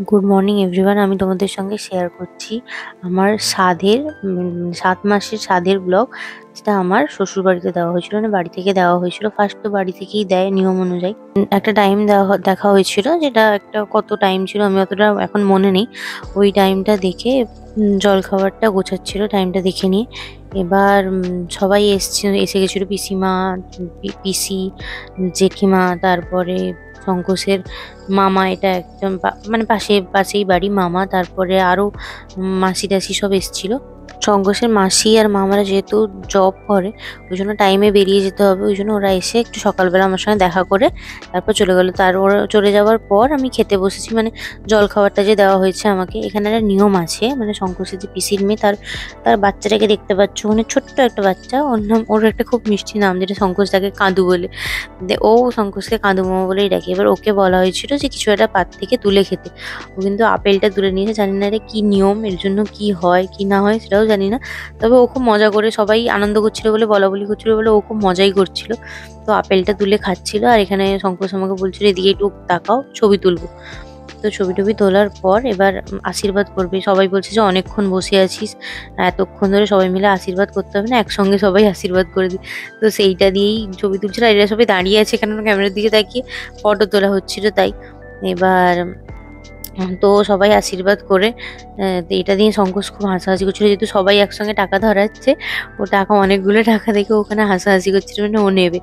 Good morning everyone, আমি তোমাদের সঙ্গে শেয়ার করছি আমার ৭ মাসের সাধের ব্লগ, যেটা আমার শ্বশুর বাড়িতে দেওয়া হয়েছিল, মানে বাড়ি থেকে দেওয়া হয়েছিল। ফার্স্ট তো বাড়ি থেকেই দেয় নিয়ম অনুযায়ী। একটা টাইম দেখা হয়েছিল, যেটা একটা কত টাইম ছিল আমি অতটা এখন মনে নেই। ওই টাইমটা দেখে জলখাবারটা গোছাচ্ছিল, টাইমটা দেখে নিয়ে। এবার সবাই এসে গেছিল, পিসিমা, পিসি, জেঠিমা, তারপরে শঙ্কোষের মামা, এটা একদম মানে পাশেই বাড়ি মামা, তারপরে আরো মাসি টাসি সব এসেছিল। শঙ্কোষের মাসি আর মামারা যেহেতু জব করে, ওই জন্য টাইমে বেরিয়ে যেতে হবে, ওই জন্য ওরা এসে একটু সকালবেলা আমার সঙ্গে দেখা করে তারপর চলে গেলো। ওরা চলে যাওয়ার পর আমি খেতে বসেছি, মানে জল খাবারটা যে দেওয়া হয়েছে আমাকে। এখানে একটা নিয়ম আছে, মানে শঙ্কোষের যে পিসির মেয়ে, তার তার বাচ্চাটাকে দেখতে পাচ্ছ, মানে ছোট্ট একটা বাচ্চা, ওর একটা খুব মিষ্টি নাম, যেটা শঙ্কোষ তাকে কাঁদু বলে। ও শঙ্কোষকে কাঁদু মামা বলেই ডাকে। এবার ওকে বলা হয়েছিল যে কিছু একটা পাত থেকে তুলে খেতে। ও কিন্তু আপেলটা তুলে নিয়েছে, জানি না রে কি নিয়ম, এর জন্য কি হয় কি না হয় সেটাও জানি না। তবে ও খুব মজা করে, সবাই আনন্দ করছিল বলে, বলাবলি করছিল বলে ও খুব মজাই করছিল। তো আপেলটা তুলে খাচ্ছিল, আর এখানে শঙ্কোষ আমাকে বলছিল এদিকে একটু তাকাও, ছবি তুলবো। তো ছবি টবি তোলার পর এবার আশীর্বাদ করবে। সবাই বলছে যে অনেকক্ষণ বসে আছিস, এতক্ষণ ধরে সবাই মিলে আশীর্বাদ করতে হবে না, একসঙ্গে সবাই আশীর্বাদ করে দিই। তো সেইটা দিয়েই ছবি তুলছিল, আর এরা সবাই দাঁড়িয়ে আছে কেন, ক্যামেরার দিকে তাকিয়ে ফটো তোলা হচ্ছিল তাই। এবার তো সবাই আশীর্বাদ করে তো এটা দিয়ে শঙ্কোষ খুব হাসাহাসি করছিল, যেহেতু সবাই একসঙ্গে টাকা ধরাচ্ছে। ও টাকা অনেকগুলো টাকা দেখে ওখানে হাসাহাসি করছিল, মানে ও নেবে।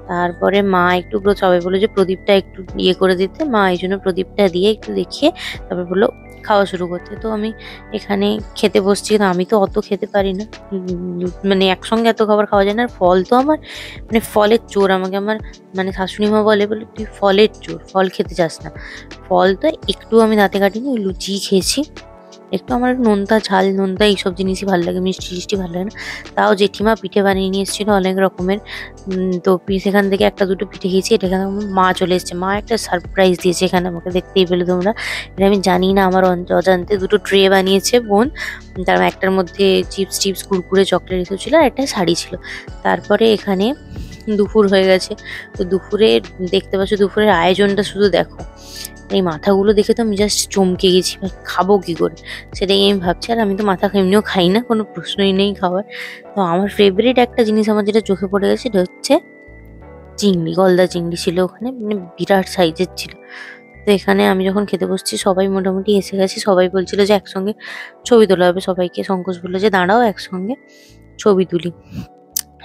তারপরে মা একটু সবাই বললো যে প্রদীপটা একটু ইয়ে করে দিতে, মা এই জন্য প্রদীপটা দিয়ে একটু দেখিয়ে তারপর বললো খাওয়া শুরু করতে। তো আমি এখানে খেতে বসছি, কিন্তু আমি তো অত খেতে পারি না। মানে একসঙ্গে এত খাবার খাওয়া যায় না। আর ফল তো আমার, মানে ফলের চোর আমাকে আমার, মানে শাশুড়ি মা বলে বলে তুই ফলের চোর, ফল খেতে চাস না। ফল তো একটু আমি দাঁতে কাটিনি, ওই লুচি খেয়েছি একটু। আমার নোনতা ঝাল নোনতা এইসব জিনিসই ভালো লাগে, মিষ্টি টিষ্টি ভালো লাগে না। তাও জেঠিমা পিঠে বানিয়ে নিয়ে এসেছিল অনেক রকমের। তো সেখান থেকে একটা দুটো পিঠে খেয়েছি। এটা এখানে আমার মা চলে এসেছে, মা একটা সারপ্রাইজ দিয়েছে এখানে আমাকে, দেখতেই পেলে তোমরা। এটা আমি জানি না, আমার অজান্তে দুটো ট্রে বানিয়েছে বোন। তার একটার মধ্যে চিপস টিপস কুরকুরে চকলেট এসব ছিল, আর একটা শাড়ি ছিল। তারপরে এখানে দুপুর হয়ে গেছে। তো দুপুরে দেখতে পাচ্ছ, দুপুরের আয়োজনটা শুধু দেখো। এই মাথাগুলো দেখে তো আমি জাস্ট চমকে গেছি, ভাই খাবো কি করে সেটাই আমি ভাবছি। আর আমি তো মাথা এমনিও খাই না, কোনো প্রশ্নই নেই খাওয়ার। তো আমার ফেভারিট একটা জিনিস আমার যেটা চোখে পড়ে গেছে, সেটা হচ্ছে চিংড়ি, গলদা চিংড়ি ছিল ওখানে, মানে বিরাট সাইজের ছিল। তো এখানে আমি যখন খেতে বসছি সবাই মোটামুটি এসে গেছে, সবাই বলছিল যে একসঙ্গে ছবি তোলা হবে সবাইকে। শঙ্কোষ বললো যে দাঁড়াও একসঙ্গে ছবি তুলি।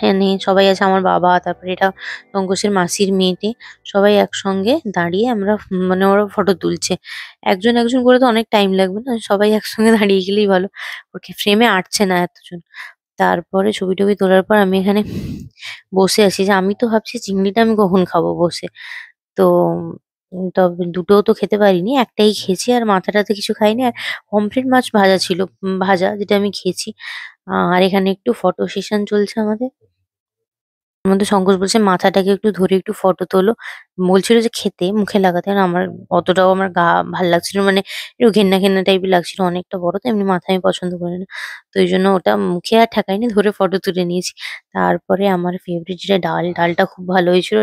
এখানে সবাই আছে, আমার বাবা, তারপরে এটা পঙ্কজের মাসির মেয়েটি, সবাই একসঙ্গে দাঁড়িয়ে আমরা মানে ওরা ফটো তুলছে। একজন একজন করে তো অনেক টাইম লাগবে না, সবাই একসঙ্গে দাঁড়িয়ে গেলেই ভালো। ওকে ফ্রেমে আটছে না এতজন। তারপরে ছবি টবি তোলার পর আমি এখানে বসে আছি, যে আমি তো ভাবছি চিংড়িটা আমি কখন খাবো বসে। তো তবে দুটোও তো খেতে পারিনি, একটাই খেয়েছি, আর মাথাটাতে কিছু খাইনি। আর পমফ্রেট মাছ ভাজা ছিল, ভাজা, যেটা আমি খেয়েছি। আর এখানে একটু ফটো সেশন চলছে আমাদের। আমাদের শঙ্কর বলছে মাথাটাকে একটু ধরে একটু ফটো তোলো। বলছিল যে খেতে মুখে লাগাতে, আর আমার অতটাও আমার গা ভাল লাগছিল না, মানে একটু ঘেন্না ঘেন্না টাইপের লাগছিল, অনেকটা বড় তো, এমনি মাথা আমি পছন্দ করি না। তো এই জন্য ওটা মুখে আর ঠেকাইনি, ধরে ফটো তুলে নিয়েছি। তারপরে আমার ফেভারিট যেটা ডালটা খুব ভালো হয়েছিল।